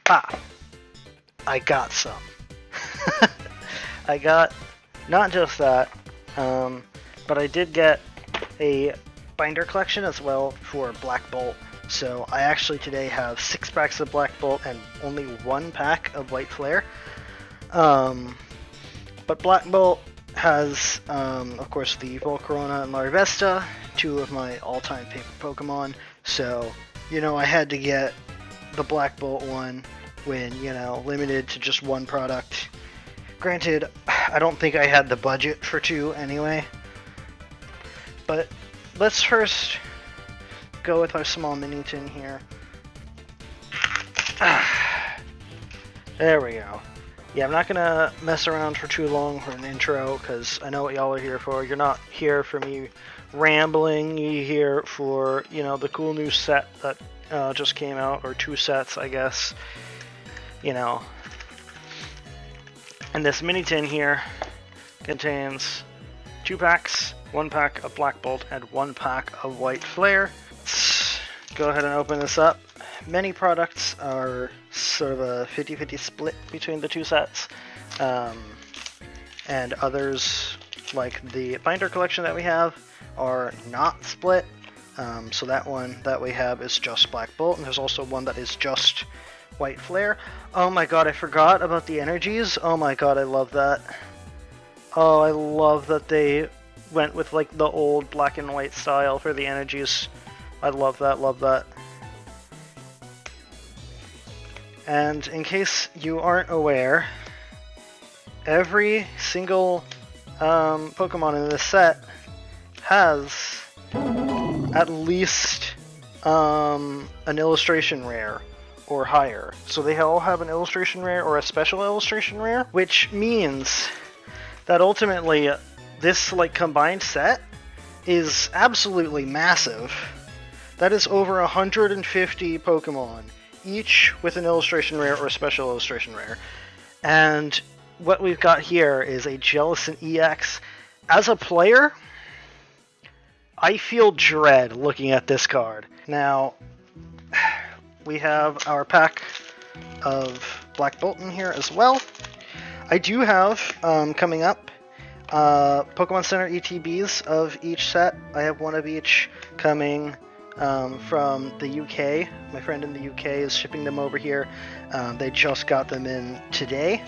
Ah, I got some. I got not just that, but I did get a binder collection as well for Black Bolt. So I actually today have 6 packs of Black Bolt and only 1 pack of White Flare. But Black Bolt has, of course, the Volcarona and Larvesta, 2 of my all-time favorite Pokemon. So, you know, I had to get the Black Bolt one when, you know, limited to just 1 product. Granted, I don't think I had the budget for 2 anyway. But let's first go with our small mini tin here. There we go. Yeah, I'm not gonna mess around for too long for an intro, because I know what y'all are here for. You're not here for me rambling. You're here for, you know, the cool new set that just came out, or 2 sets, I guess. You know. And this mini tin here contains 2 packs, 1 pack of Black Bolt and 1 pack of White Flare. Let's go ahead and open this up. Many products are sort of a 50-50 split between the 2 sets, and others, like the binder collection that we have, are not split. So that one that we have is just Black Bolt, and there's also one that is just White Flare. Oh my god, I forgot about the energies. Oh my god, I love that. Oh, I love that they went with like the old black and white style for the energies. I love that, love that. And in case you aren't aware, every single Pokemon in this set has at least an illustration rare or higher. So they all have an illustration rare or a special illustration rare, which means that ultimately this like combined set is absolutely massive. That is over 150 Pokemon, each with an illustration rare or a special illustration rare. And what we've got here is a Jellicent EX. As a player, I feel dread looking at this card. Now, we have our pack of Black Bolt in here as well. I do have, coming up, Pokemon Center ETBs of each set. I have 1 of each coming from the UK. My friend in the UK is shipping them over here. They just got them in today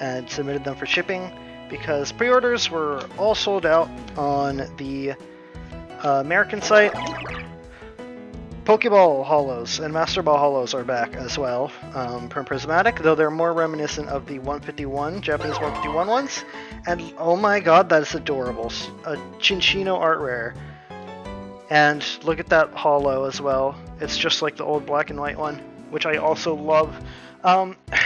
and submitted them for shipping because pre-orders were all sold out on the American site. Pokeball Holos and Master Ball Holos are back as well from Prismatic, though they're more reminiscent of the 151, Japanese 151 ones. And oh my god, that is adorable. A Cinccino art rare. And look at that holo as well. It's just like the old black and white one, which I also love.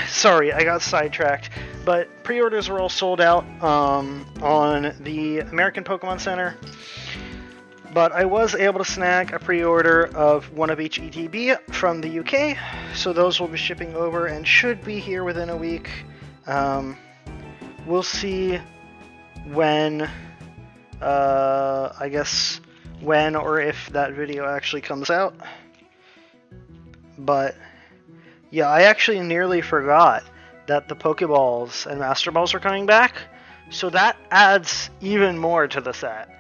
Sorry, I got sidetracked. But pre-orders were all sold out on the American Pokemon Center. But I was able to snag a pre-order of 1 of each ETB from the UK. So those will be shipping over and should be here within a week. We'll see when, I guess, when or if that video actually comes out. But yeah, I actually nearly forgot that the Pokeballs and Master Balls are coming back, so that adds even more to the set.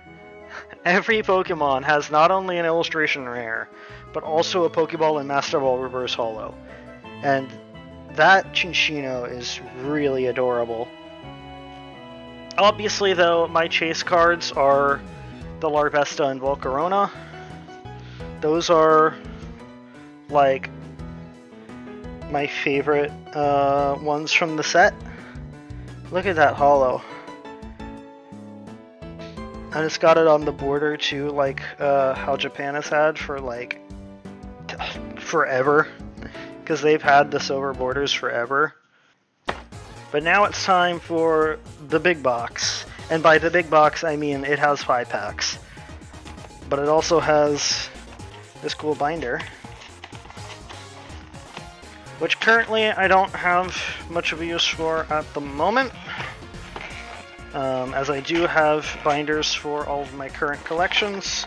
Every Pokemon has not only an illustration rare, but also a Pokeball and Master Ball reverse holo. And that Cinccino is really adorable. Obviously though, my chase cards are the Larvesta and Volcarona. Those are like my favorite ones from the set. Look at that holo. And it's got it on the border too, like how Japan has had for like forever, because they've had the silver borders forever. But now it's time for the big box. And by the big box, I mean it has 5 packs. But it also has this cool binder, which currently I don't have much of a use for at the moment, as I do have binders for all of my current collections.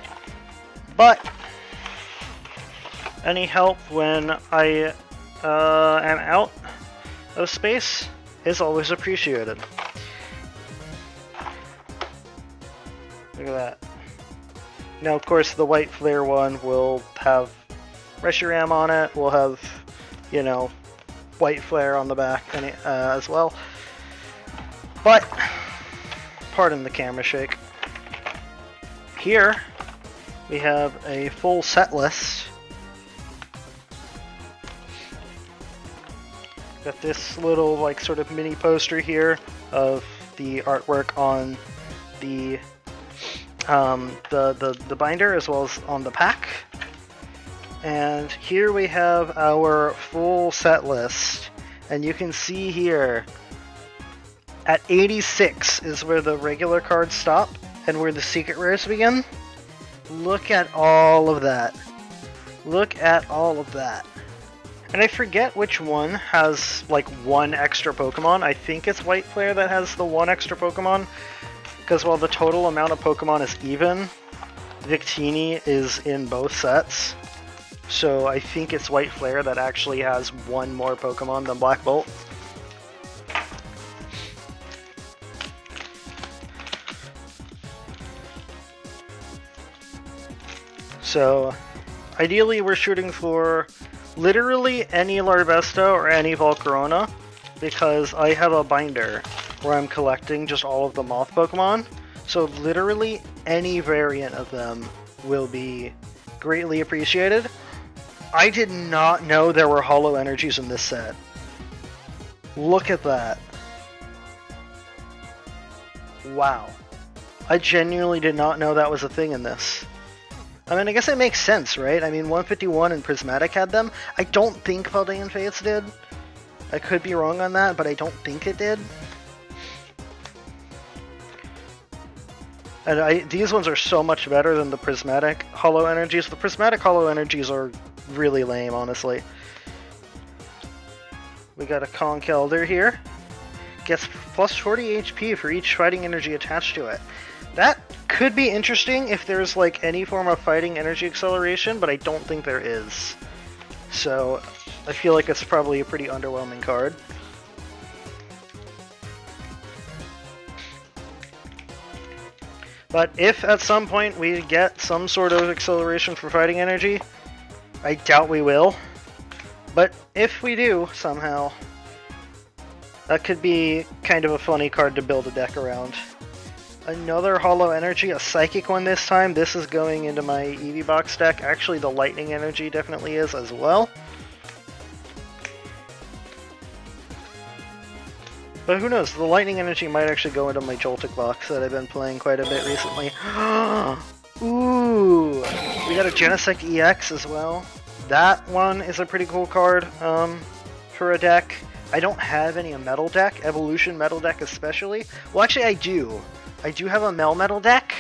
But any help when I and out of space is always appreciated. Look at that. Now, of course, the white flare one will have Reshiram on it. We'll have, you know, white flare on the back as well. But, pardon the camera shake. Here, we have a full set list. Got this little, like, sort of mini poster here of the artwork on the binder as well as on the pack. And here we have our full set list, and you can see here at 86 is where the regular cards stop and where the secret rares begin. Look at all of that. Look at all of that. And I forget which one has like one extra Pokemon. I think it's White Flare that has the one extra Pokemon, because while the total amount of Pokemon is even, Victini is in both sets. So I think it's White Flare that actually has one more Pokemon than Black Bolt. So ideally we're shooting for literally any Larvesta or any Volcarona, because I have a binder where I'm collecting just all of the Moth Pokemon. So literally any variant of them will be greatly appreciated. I did not know there were Holo Energies in this set. Look at that. Wow. I genuinely did not know that was a thing in this. I mean, I guess it makes sense, right? I mean, 151 and Prismatic had them. I don't think Paldean Fates did. I could be wrong on that, but I don't think it did. And these ones are so much better than the Prismatic Holo Energies. The Prismatic Holo Energies are really lame, honestly. We got a Conkeldurr here. Gets plus 40 HP for each fighting energy attached to it. That could be interesting if there's like any form of fighting energy acceleration, but I don't think there is. So I feel like it's probably a pretty underwhelming card. But if at some point we get some sort of acceleration for fighting energy, I doubt we will. But if we do, somehow, that could be kind of a funny card to build a deck around. Another Holo Energy, a Psychic one this time. This is going into my Eevee box deck. Actually, the Lightning Energy definitely is as well. But who knows, the Lightning Energy might actually go into my Joltik box that I've been playing quite a bit recently. Ooh! We got a Genesect EX as well. That one is a pretty cool card for a deck. I don't have any Metal deck, Evolution Metal deck especially. Well, actually I do. I do have a Melmetal deck,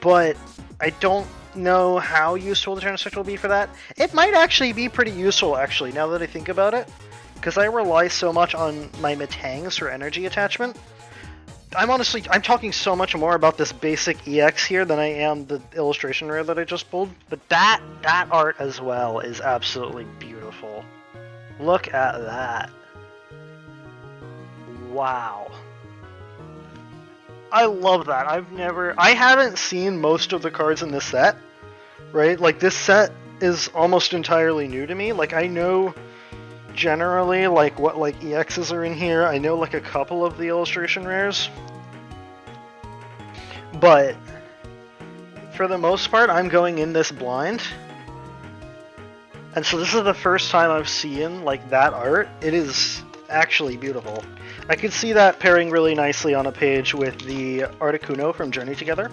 but I don't know how useful the Genesect will be for that. It might actually be pretty useful, actually, now that I think about it. Because I rely so much on my Metangs for energy attachment. I'm talking so much more about this basic EX here than I am the illustration rare that I just pulled. But that art as well is absolutely beautiful. Look at that. Wow. I love that. I haven't seen most of the cards in this set, right? Like, this set is almost entirely new to me. Like, I know generally like what like EXs are in here. I know like a couple of the illustration rares, but for the most part I'm going in this blind, and so this is the first time I've seen like that art. It is actually beautiful. I could see that pairing really nicely on a page with the Articuno from Journey Together.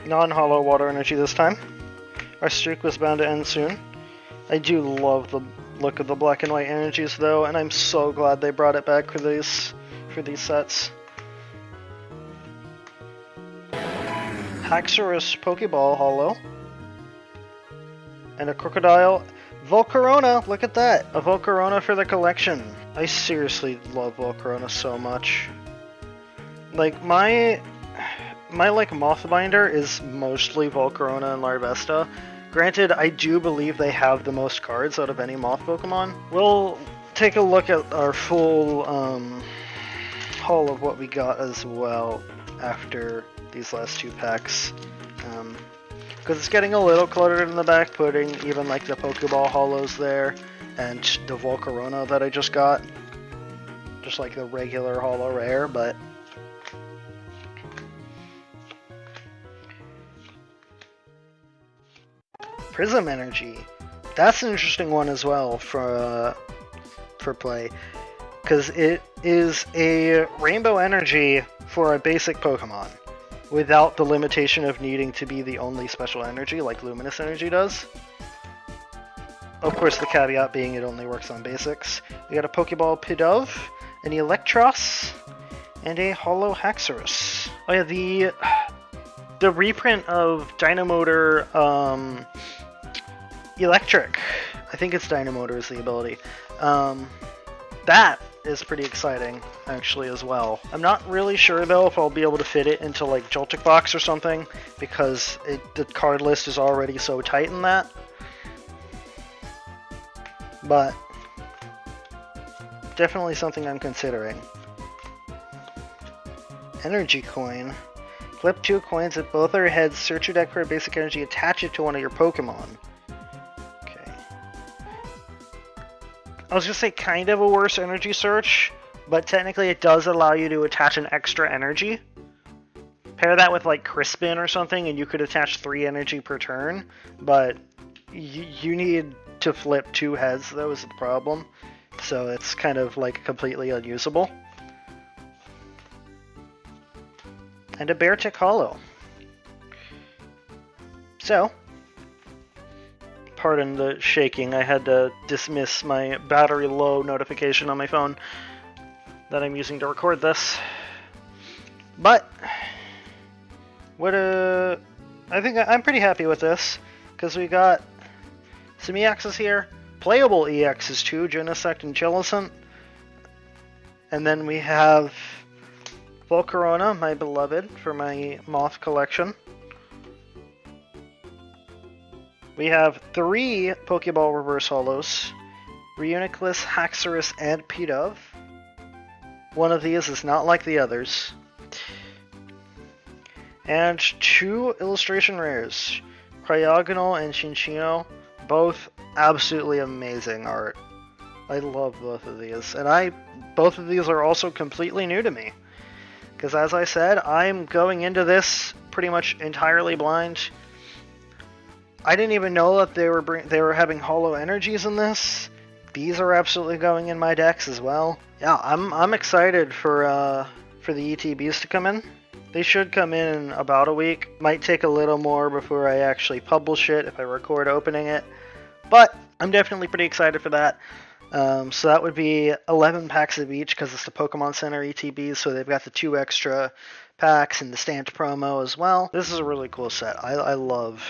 Non-holo Water Energy this time. Our streak was bound to end soon. I do love the look of the black and white energies though, and I'm so glad they brought it back for these sets. Haxorus Pokeball Holo. And a Crocodile Volcarona, look at that! A Volcarona for the collection. I seriously love Volcarona so much. Like, my my like Mothbinder is mostly Volcarona and Larvesta. Granted, I do believe they have the most cards out of any Moth Pokemon. We'll take a look at our full haul of what we got as well after these last two packs. Because it's getting a little cluttered in the back, putting even like the Pokeball Hollows there and the Volcarona that I just got. Just like the regular Holo Rare, but Prism Energy. That's an interesting one as well for play, because it is a Rainbow Energy for a basic Pokemon, without the limitation of needing to be the only special energy like Luminous Energy does. Of course, the caveat being it only works on basics. We got a Pokeball Pidove, an Electros, and a Holo Haxorus. Oh yeah, the reprint of Dynamotor Electric. I think it's Dynamotor is the ability. That is pretty exciting, actually, as well. I'm not really sure, though, if I'll be able to fit it into, like, Joltik Box or something, because the card list is already so tight in that. But definitely something I'm considering. Energy Coin. Flip 2 coins at both our heads, search your deck for a basic energy, attach it to one of your Pokemon. Okay. I was gonna say kind of a worse energy search, but technically it does allow you to attach an extra energy. Pair that with like Crispin or something and you could attach 3 energy per turn, but you need to flip 2 heads, that was the problem. So it's kind of like completely unusable. And a Beartic Hollow. So, pardon the shaking, I had to dismiss my battery low notification on my phone that I'm using to record this. But, I think I'm pretty happy with this, because we got some EXs here, playable EXs too, Genesect and Jellicent. And then we have Volcarona, my beloved, for my Moth collection. We have 3 Pokeball Reverse Holos, Reuniclus, Haxorus, and Pidove. One of these is not like the others. And 2 Illustration Rares, Cryogonal and Chinchino, both absolutely amazing art. I love both of these, and both of these are also completely new to me. Because as I said, I'm going into this pretty much entirely blind. I didn't even know that they were having Holo Energies in this. These are absolutely going in my decks as well. Yeah, I'm excited for the ETBs to come in. They should come in about a week. Might take a little more before I actually publish it if I record opening it. But I'm definitely pretty excited for that. So that would be 11 packs of each because it's the Pokemon Center ETBs, so they've got the 2 extra packs and the stamped promo as well. This is a really cool set. I love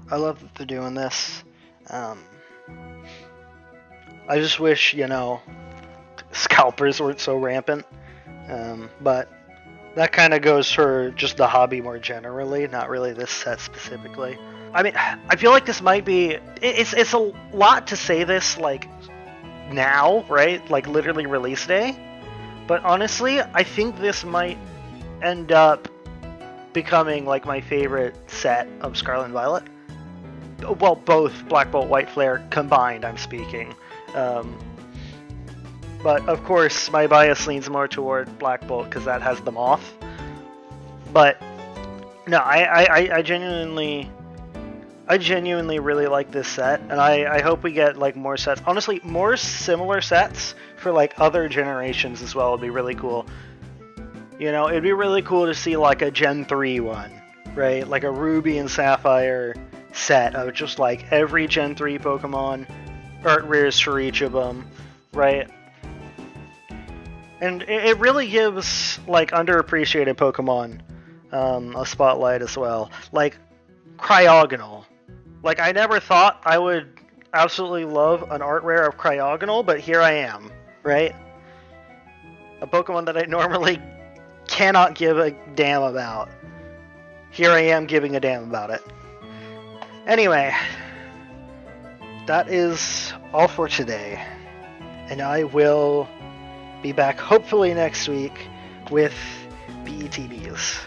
that they're doing this. I just wish, scalpers weren't so rampant. But that kind of goes for just the hobby more generally, not really this set specifically. I mean, I feel like this might be... It's a lot to say this, like, now, right? Like, literally release day. But honestly, I think this might end up becoming, like, my favorite set of Scarlet and Violet. Well, both Black Bolt, White Flare combined, I'm speaking. But, of course, my bias leans more toward Black Bolt because that has the Moth. But, no, I genuinely really like this set, and I hope we get, like, more sets. Honestly, more similar sets for, like, other generations as well would be really cool. It'd be really cool to see, like, a Gen 3 one, right? Like a Ruby and Sapphire set of just, like, every Gen 3 Pokemon, art rares for each of them, right? And it really gives, like, underappreciated Pokemon a spotlight as well. Like, Cryogonal. Like, I never thought I would absolutely love an art rare of Cryogonal, but here I am, right? A Pokemon that I normally cannot give a damn about. Here I am giving a damn about it. Anyway, that is all for today. And I will be back hopefully next week with BETBs.